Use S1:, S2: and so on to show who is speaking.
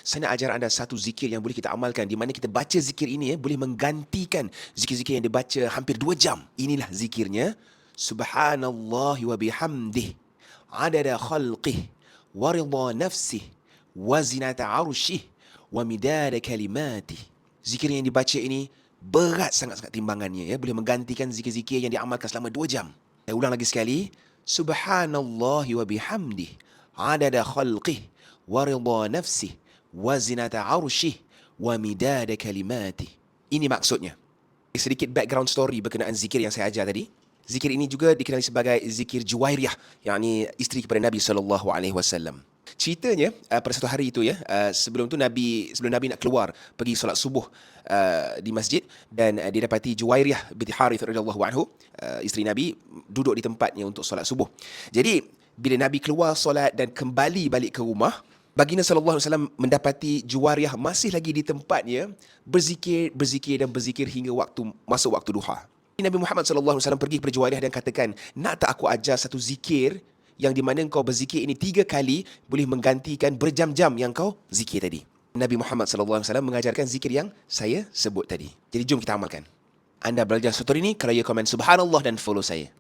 S1: saya nak ajar anda satu zikir yang boleh kita amalkan, di mana kita baca zikir ini boleh menggantikan zikir-zikir yang dibaca hampir 2 jam. Inilah zikirnya. Subhanallah wa bihamdih, adada khalqih, wa ridha nafsih, wa zinata arshih, wa midada kalimatih. Zikir yang dibaca ini berat sangat-sangat timbangannya, boleh menggantikan zikir-zikir yang diamalkan selama 2 jam. Saya ulang lagi sekali. Subhanallah wa bihamdih, adada khalqih, wa ridha nafsih, wa zinata arshih, wa midada kalimatih. Ini maksudnya. Sedikit background story berkenaan zikir yang saya ajar tadi. Zikir ini juga dikenali sebagai zikir Juwairiyah, yakni isteri kepada Nabi SAW. Ceritanya pada satu hari itu sebelum Nabi nak keluar pergi solat subuh di masjid, dan dia dapati Juwairiyah binti Harith radhiyallahu anhu, isteri Nabi, duduk di tempatnya untuk solat subuh. Jadi bila Nabi keluar solat dan kembali balik ke rumah, baginda sallallahu alaihi wasallam mendapati Juwairiyah masih lagi di tempatnya berzikir hingga masuk waktu duha. Nabi Muhammad sallallahu alaihi wasallam pergi kepada Juwairiyah dan katakan, "Nak tak aku ajar satu zikir yang di mana kau berzikir ini 3 kali boleh menggantikan berjam-jam yang kau zikir tadi." Nabi Muhammad sallallahu alaihi wasallam mengajarkan zikir yang saya sebut tadi. Jadi jom kita amalkan. Anda belajar story ini, kalau ya komen subhanallah dan follow saya.